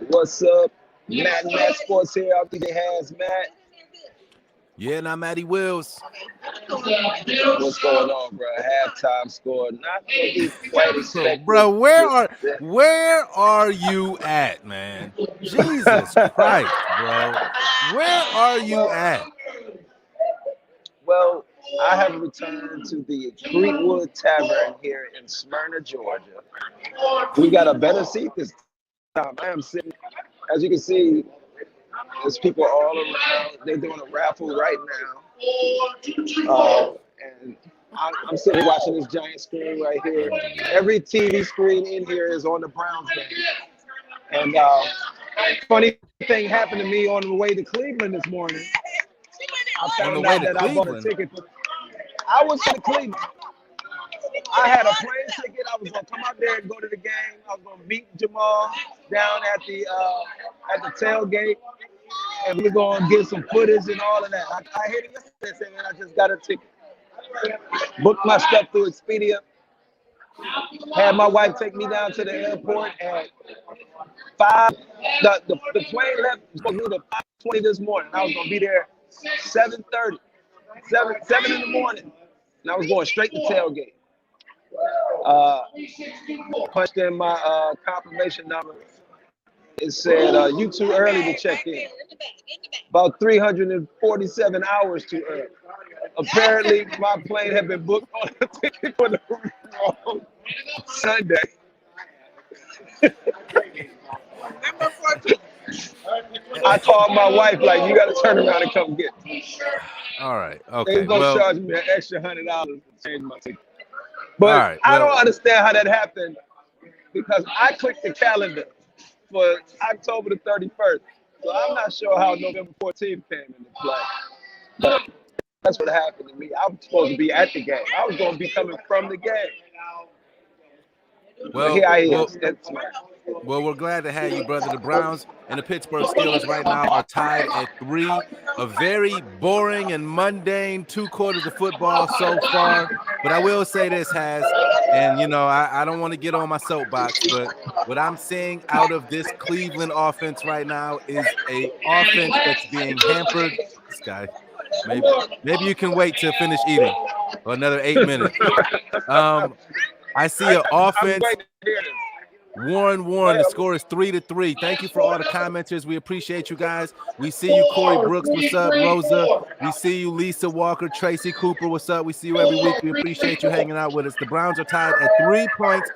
What's up? Matt Sports here. Out there has Matt. Yeah, and I'm Matty Wills. What's going on, bro? Halftime score. Not what we quite expected. Bro, where are you at, man? Jesus Christ, bro. Where are you at? Well, I have returned to the Creekwood Tavern here in Smyrna, Georgia. We got a better seat this time. I am sitting, as you can see, there's people all around. They're doing a raffle right now. And I'm sitting watching this giant screen right here. Every TV screen in here is on the Browns game. And funny thing happened to me on the way to Cleveland this morning. I found out that I bought a ticket. I was in Cleveland. I had a plane ticket. I was gonna come out there and go to the game. I was gonna meet Jamal down at the tailgate, and we were gonna get some footage and all of that. I hit it yesterday saying, man, I just got a ticket. Booked my stuff through Expedia. Had my wife take me down to the airport at 5. The plane left supposed to leave at 5:20 this morning. I was gonna be there 7:30, 7 in the morning, and I was going straight to tailgate. Punched in my confirmation number. It said you too early to check in. About 347 hours too early. Apparently, my plane had been booked on a ticket for the wrong Sunday. I called my wife like, you got to turn around and come get me. All right, okay. They're going to charge me an extra $100 to change my ticket. But I don't understand how that happened because I clicked the calendar for October the 31st. So I'm not sure how November 14th came into play. But that's what happened to me. I was supposed to be at the game. I was going to be coming from the game. Well, here I am. Well, we're glad to have you, brother. The Browns and the Pittsburgh Steelers right now are tied at 3. A very boring and mundane 2 quarters of football so far. But I will say this, and you know, I don't want to get on my soapbox, but what I'm seeing out of this Cleveland offense right now is a offense that's being hampered. This guy, maybe you can wait to finish eating for another 8 minutes. I see an offense. Warren, the score is 3-3. Thank you for all the commenters. We appreciate you guys. We see you, Corey Brooks. What's up, Rosa? We see you, Lisa Walker, Tracy Cooper. What's up? We see you every week. We appreciate you hanging out with us. The Browns are tied at 3 points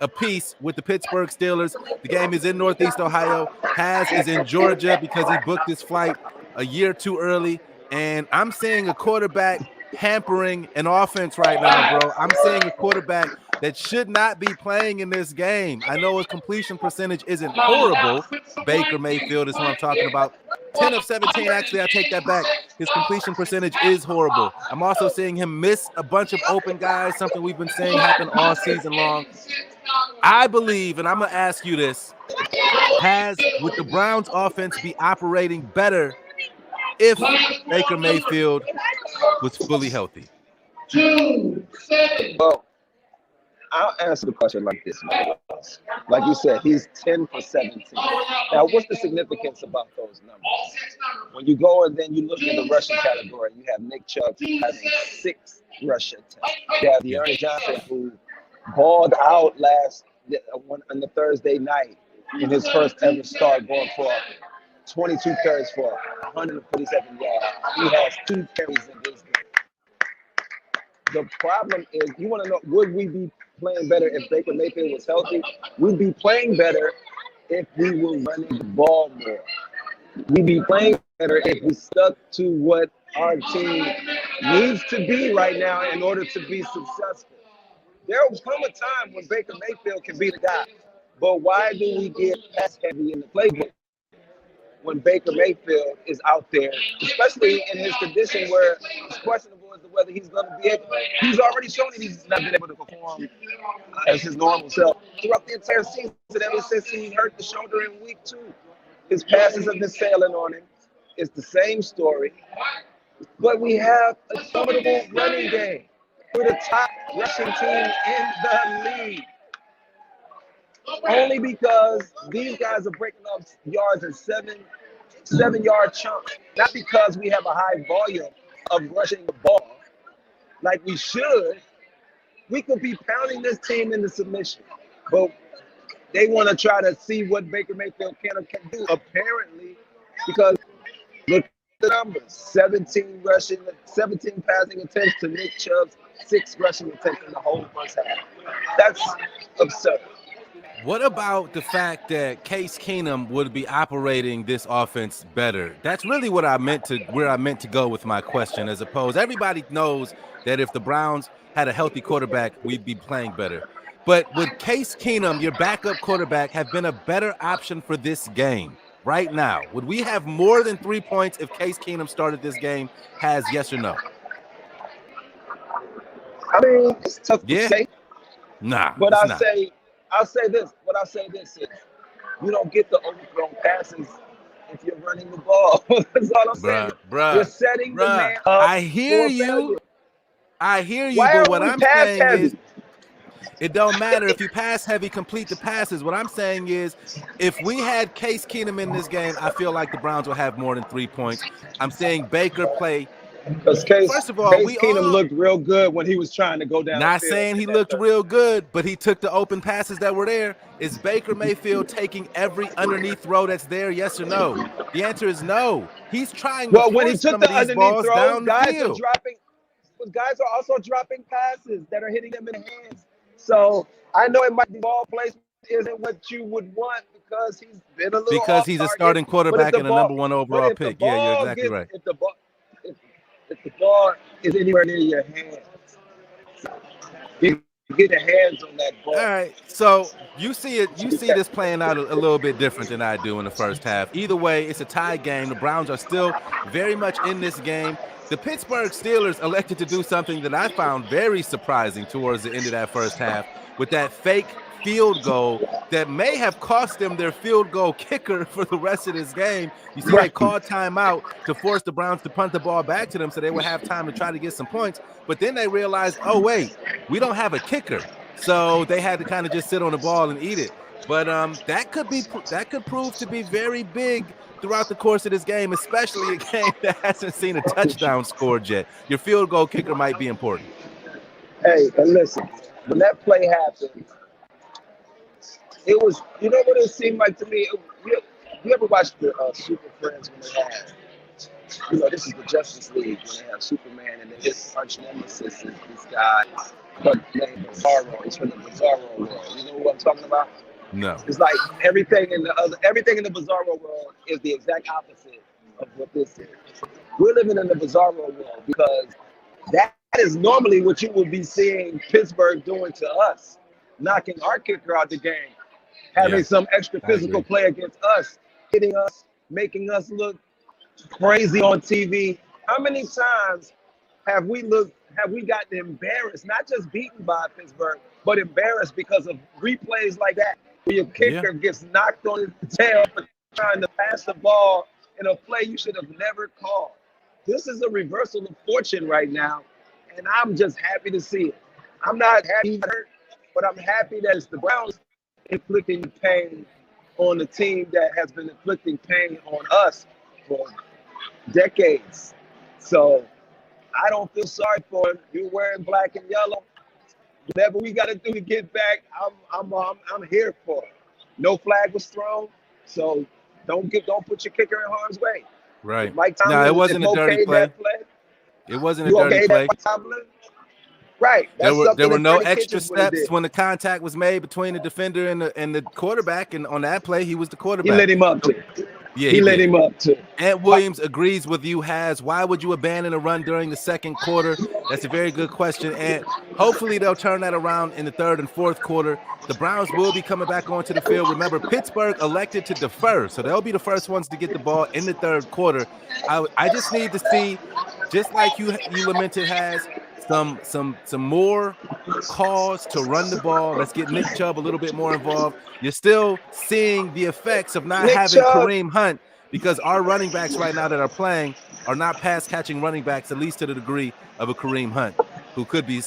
apiece with the Pittsburgh Steelers. The game is in Northeast Ohio. Haz is in Georgia because he booked his flight a year too early. And I'm seeing a quarterback hampering an offense right now, bro. I'm seeing a quarterback that should not be playing in this game. I know his completion percentage isn't horrible. Baker Mayfield is who I'm talking about. 10 of 17, actually, I take that back. His completion percentage is horrible. I'm also seeing him miss a bunch of open guys, something we've been seeing happen all season long. I believe, and I'm going to ask you this, would the Browns offense be operating better if Baker Mayfield was fully healthy? Well, I'll answer the question like this, man. Like you said, he's 10 for 17. Now, what's the significance about those numbers? When you go and then you look in the rushing category, you have Nick Chubb having 6 rush attempts. You have De'Aaron Johnson, who balled out on the Thursday night in his first ever start, going for 22 carries for 147 yards. He has 2 carries in this game. The problem is, you want to know, would we be playing better if Baker Mayfield was healthy? We'd be playing better if we were running the ball more. We'd be playing better if we stuck to what our team needs to be right now in order to be successful. There will come a time when Baker Mayfield can be the guy. But why do we get pass heavy in the playbook when Baker Mayfield is out there, especially in his condition where it's questionable as to whether he's going to be able? He's already shown that he's not been able to perform as his normal self throughout the entire season, ever since he hurt the shoulder in week 2. His passes have been sailing on him. It's the same story. But we have a formidable running game. We're the top rushing team in the league. Only because these guys are breaking up yards in 7-yard chunks. Not because we have a high volume of rushing the ball like we should. We could be pounding this team into submission, but they want to try to see what Baker Mayfield can do, apparently, because look at the numbers: 17 passing attempts to Nick Chubb's 6 rushing attempts in the whole first half. That's absurd. What about the fact that Case Keenum would be operating this offense better? That's really where I meant to go with my question, as opposed. Everybody knows that if the Browns had a healthy quarterback, we'd be playing better. But would Case Keenum, your backup quarterback, have been a better option for this game right now? Would we have more than 3 points if Case Keenum started this game? Yes or no? I mean, it's tough to say. Nah, but I'll say this. What I'll say this is, you don't get the overthrown passes if you're running the ball. That's all I'm saying. You're setting the man up. I hear you. Why but what I'm saying heavy? Is, it don't matter if you pass heavy, complete the passes. What I'm saying is, if we had Case Keenum in this game, I feel like the Browns will have more than 3 points. I'm saying Baker play. Because first of all, Case Keenum looked real good when he was trying to go down. Not saying he looked real good, but he took the open passes that were there. Is Baker Mayfield taking every underneath throw that's there? Yes or no? The answer is no. He's trying. Well, when he took the underneath throw, guys are also dropping passes that are hitting them in the hands. So I know it might be ball placement isn't what you would want because he's been a little because he's a starting quarterback and a number 1 overall pick. Yeah, you're exactly right. If the ball is anywhere near your hands, you get your hands on that ball. All right, so you see this playing out a little bit different than I do in the first half. Either way, it's a tie game. The Browns are still very much in this game. The Pittsburgh Steelers elected to do something that I found very surprising towards the end of that first half with that fake field goal that may have cost them their field goal kicker for the rest of this game. You see, they called timeout to force the Browns to punt the ball back to them so they would have time to try to get some points. But then they realized, oh, wait, we don't have a kicker. So they had to kind of just sit on the ball and eat it. But that could prove to be very big throughout the course of this game, especially a game that hasn't seen a touchdown scored yet. Your field goal kicker might be important. Hey, and listen, when that play happened, it was, you know what it seemed like to me? You ever watch the Super Friends when they have, this is the Justice League, when they have Superman and then his arch nemesis is this guy named Bizarro. He's from the Bizarro world. You know what I'm talking about? No. It's like everything in the Bizarro world is the exact opposite of what this is. We're living in the Bizarro world because that is normally what you would be seeing Pittsburgh doing to us, knocking our kicker out the game, having some extra physical play against us, hitting us, making us look crazy on TV. How many times have we gotten embarrassed, not just beaten by Pittsburgh, but embarrassed because of replays like that, where your kicker gets knocked on his tail for trying to pass the ball in a play you should have never called. This is a reversal of fortune right now, and I'm just happy to see it. I'm not happy, but I'm happy that it's the Browns inflicting pain on the team that has been inflicting pain on us for decades. So I don't feel sorry for him. You're wearing black and yellow. Whatever we got to do to get back, I'm here for it. No flag was thrown, so don't put your kicker in harm's way. Right. No, it wasn't a dirty play. It wasn't a dirty play. Right. There were no extra steps when the contact was made between the defender and the quarterback, and on that play, he was the quarterback. He let him up too. Yeah, he let him up too. Ant Williams agrees with you, why would you abandon a run during the second quarter? That's a very good question, and hopefully they'll turn that around in the third and fourth quarter. The Browns will be coming back onto the field. Remember, Pittsburgh elected to defer, so they'll be the first ones to get the ball in the third quarter. I just need to see, just like you lamented, some more calls to run the ball. Let's get Nick Chubb a little bit more involved. You're still seeing the effects of not having Kareem Hunt, because our running backs right now that are playing are not pass-catching running backs, at least to the degree of a Kareem Hunt, who could be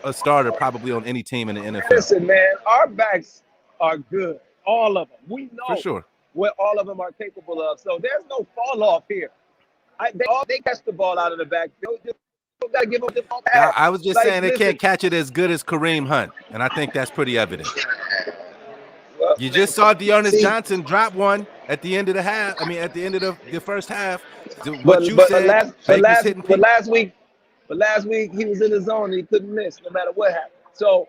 a starter probably on any team in the NFL. Listen, man, our backs are good. All of them. We For know sure. what all of them are capable of. So there's no fall off here. They catch the ball out of the backfield. Just gotta give them the ball pass. I was just Like, saying they listen, can't catch it as good as Kareem Hunt, and I think that's pretty evident. well, You man, just saw Dearness see, Johnson drop one at the end of the half. I mean, at the end of the first half. What but you but said, Baker's hitting people. last week he was in the zone and he couldn't miss no matter what happened. So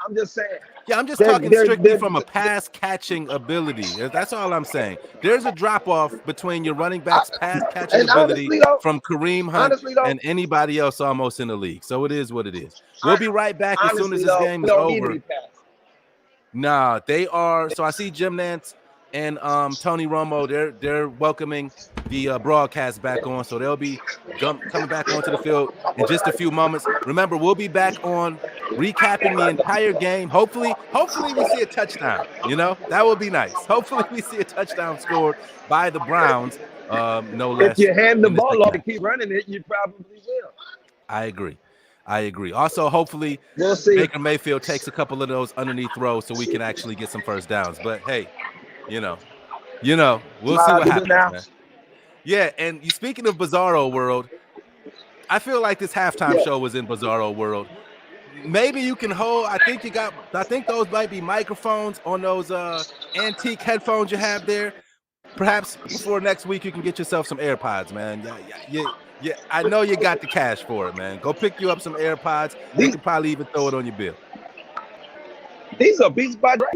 I'm just saying. Yeah, I'm just They're, talking they're, strictly they're, from a pass catching ability. That's all I'm saying. There's a drop off between your running back's pass catching and ability though, from Kareem Hunt and anybody else almost in the league. So it is what it is. We'll be right back as soon as this game is over. Nah, they are. So I see Jim Nantz and Tony Romo. They're welcoming the broadcast back on. So they'll be coming back onto the field in just a few moments. Remember, we'll be back on recapping the entire game. Hopefully we see a touchdown. You know, that would be nice. Hopefully we see a touchdown scored by the Browns. No less. If you hand the ball off and keep running it, you probably will. I agree. Also, hopefully, we'll see. Baker Mayfield takes a couple of those underneath throws so we can actually get some first downs. But hey, you know, we'll see what happens, man. Yeah, and speaking of Bizarro World, I feel like this halftime show was in Bizarro World. Maybe you can hold. I think those might be microphones on those antique headphones you have there. Perhaps before next week you can get yourself some AirPods, man. Yeah, I know you got the cash for it, man. Go pick you up some AirPods. You can probably even throw it on your bill. These are Beats by Dre.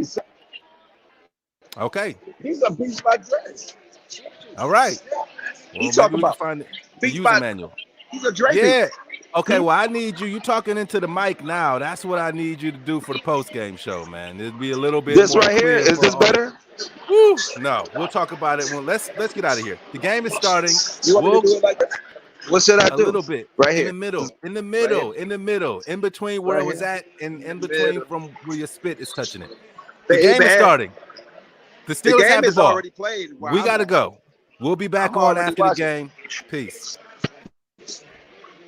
Okay. These are Beats by Dre. All right. Well, you talking about the user manual. These are Dre. Yeah. Okay, well, I need you. You're talking into the mic now. That's what I need you to do for the post-game show, man. It'd be a little bit this more right here, is this better? Woo. No, we'll talk about it. Let's get out of here. The game is starting. You want me to do it like this? What should I do? A little bit. Right here. In the middle. In between where it was at and in between from where your spit is touching it. The game is starting. The Steelers have the ball. Already played. We got to go. We'll be back on after the game. Peace.